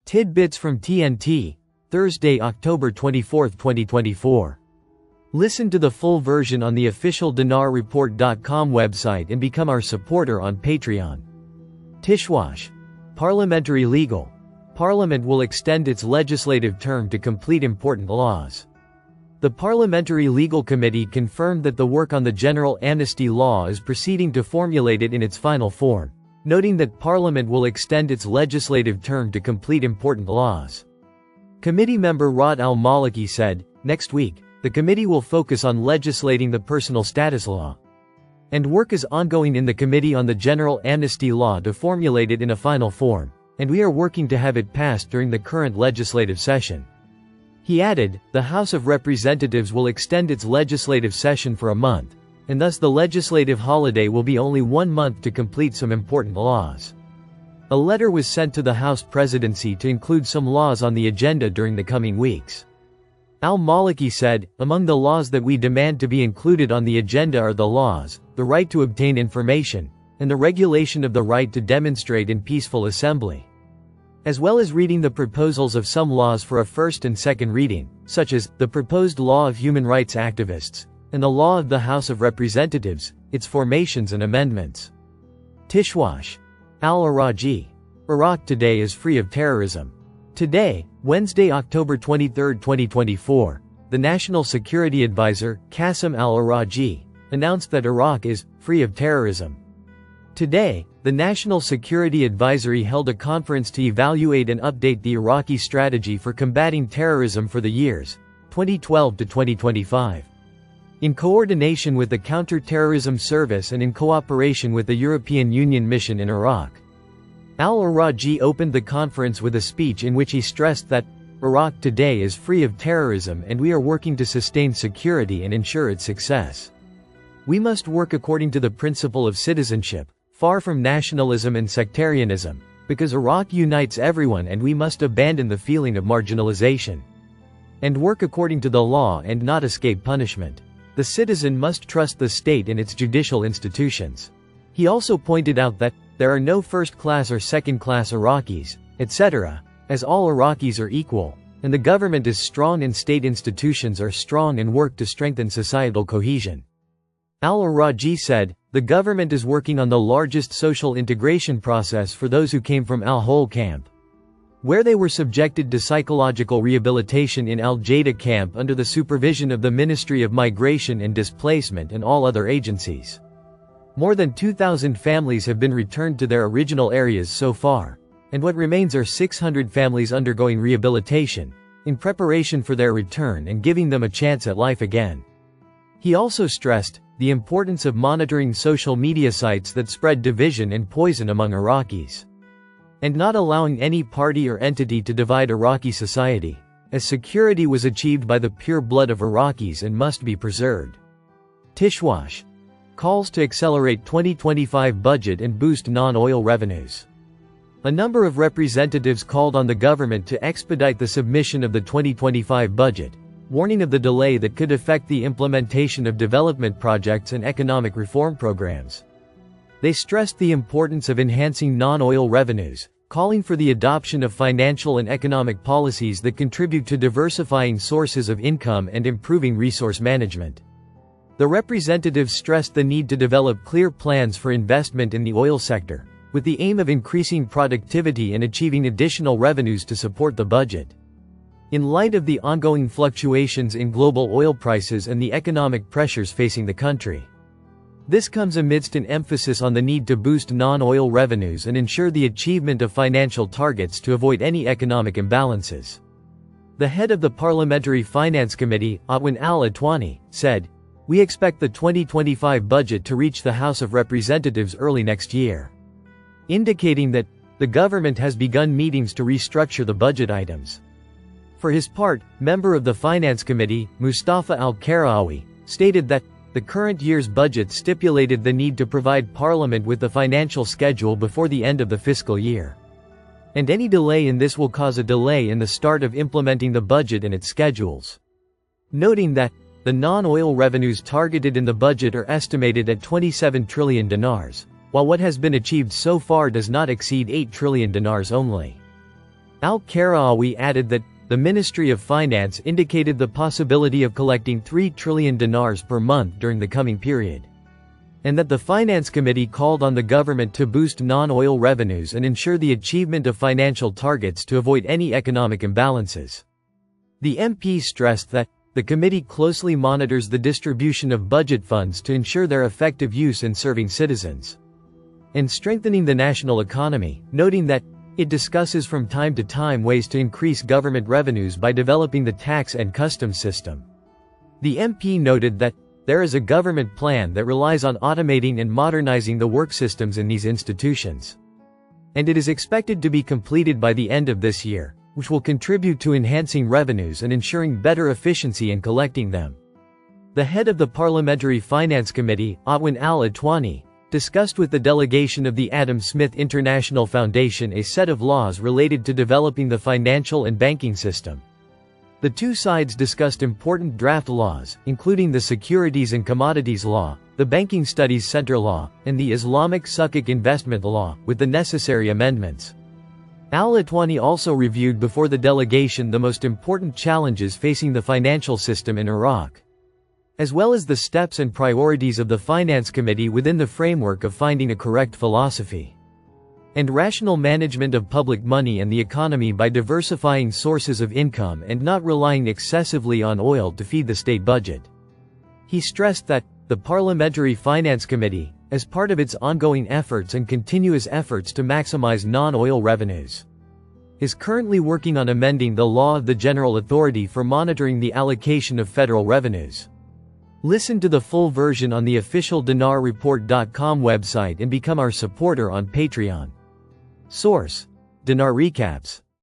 Tidbits from TNT, Thursday, October 24, 2024. Listen to the full version on the official dinarreport.com website and become our supporter on Patreon. Tishwash. Parliamentary legal. Parliament will extend its legislative term to complete important laws. The Parliamentary Legal Committee confirmed that the work on the General Amnesty Law is proceeding to formulate it in its final form, noting that Parliament will extend its legislative term to complete important laws. Committee member Rod al-Maliki said, "Next week, the committee will focus on legislating the personal status law. And work is ongoing in the Committee on the General Amnesty Law to formulate it in a final form, and we are working to have it passed during the current legislative session." He added, the House of Representatives will extend its legislative session for a month, and thus the legislative holiday will be only 1 month to complete some important laws. A letter was sent to the House presidency to include some laws on the agenda during the coming weeks. Al-Maliki said, "Among the laws that we demand to be included on the agenda are the laws, the right to obtain information, and the regulation of the right to demonstrate in peaceful assembly, as well as reading the proposals of some laws for a first and second reading, such as, the proposed law of human rights activists, and the law of the House of Representatives, its formations and amendments." Tishwash. Al-Araji. Iraq today is free of terrorism. Today, Wednesday, October 23, 2024, the National Security Advisor, Qasim al-Araji, announced that Iraq is free of terrorism. Today, the National Security Advisory held a conference to evaluate and update the Iraqi strategy for combating terrorism for the years 2012 to 2025. In coordination with the Counter-Terrorism Service and in cooperation with the European Union mission in Iraq. Al-Araji opened the conference with a speech in which he stressed that, "Iraq today is free of terrorism and we are working to sustain security and ensure its success. We must work according to the principle of citizenship, far from nationalism and sectarianism, because Iraq unites everyone and we must abandon the feeling of marginalization. And work according to the law and not escape punishment. The citizen must trust the state and its judicial institutions." He also pointed out that, "There are no first-class or second-class Iraqis, etc., as all Iraqis are equal, and the government is strong and state institutions are strong and work to strengthen societal cohesion." Al-Araji said, "The government is working on the largest social integration process for those who came from Al-Hol camp, where they were subjected to psychological rehabilitation in Al-Jada camp under the supervision of the Ministry of Migration and Displacement and all other agencies. More than 2,000 families have been returned to their original areas so far, and what remains are 600 families undergoing rehabilitation, in preparation for their return and giving them a chance at life again." He also stressed the importance of monitoring social media sites that spread division and poison among Iraqis, and not allowing any party or entity to divide Iraqi society, as security was achieved by the pure blood of Iraqis and must be preserved. Tishwash. Calls to accelerate 2025 budget and boost non-oil revenues. A number of representatives called on the government to expedite the submission of the 2025 budget, warning of the delay that could affect the implementation of development projects and economic reform programs. They stressed the importance of enhancing non-oil revenues, calling for the adoption of financial and economic policies that contribute to diversifying sources of income and improving resource management. The representatives stressed the need to develop clear plans for investment in the oil sector, with the aim of increasing productivity and achieving additional revenues to support the budget. In light of the ongoing fluctuations in global oil prices and the economic pressures facing the country. This comes amidst an emphasis on the need to boost non-oil revenues and ensure the achievement of financial targets to avoid any economic imbalances. The head of the Parliamentary Finance Committee, Atwan al-Atwani, said, "We expect the 2025 budget to reach the House of Representatives early next year," indicating that the government has begun meetings to restructure the budget items. For his part, member of the Finance Committee, Mustafa al-Karawi, stated that the current year's budget stipulated the need to provide Parliament with the financial schedule before the end of the fiscal year. And any delay in this will cause a delay in the start of implementing the budget and its schedules. Noting that the non-oil revenues targeted in the budget are estimated at 27 trillion dinars, while what has been achieved so far does not exceed 8 trillion dinars only. Al-Karawi added that the Ministry of Finance indicated the possibility of collecting 3 trillion dinars per month during the coming period, and that the Finance Committee called on the government to boost non-oil revenues and ensure the achievement of financial targets to avoid any economic imbalances. The MP stressed that the committee closely monitors the distribution of budget funds to ensure their effective use in serving citizens and strengthening the national economy, noting that it discusses from time to time ways to increase government revenues by developing the tax and customs system. The MP noted that there is a government plan that relies on automating and modernizing the work systems in these institutions, and it is expected to be completed by the end of this year, which will contribute to enhancing revenues and ensuring better efficiency in collecting them. The head of the Parliamentary Finance Committee, Atwan al-Atwani, discussed with the delegation of the Adam Smith International Foundation a set of laws related to developing the financial and banking system. The two sides discussed important draft laws, including the Securities and Commodities Law, the Banking Studies Center Law, and the Islamic Sukuk Investment Law, with the necessary amendments. Al-Atwani also reviewed before the delegation the most important challenges facing the financial system in Iraq, as well as the steps and priorities of the Finance Committee within the framework of finding a correct philosophy and rational management of public money and the economy by diversifying sources of income and not relying excessively on oil to feed the state budget. He stressed that the Parliamentary Finance Committee, as part of its ongoing efforts and continuous efforts to maximize non-oil revenues, is currently working on amending the law of the General Authority for monitoring the allocation of federal revenues. Listen to the full version on the official dinarreport.com website and become our supporter on Patreon. Source: Dinar Recaps.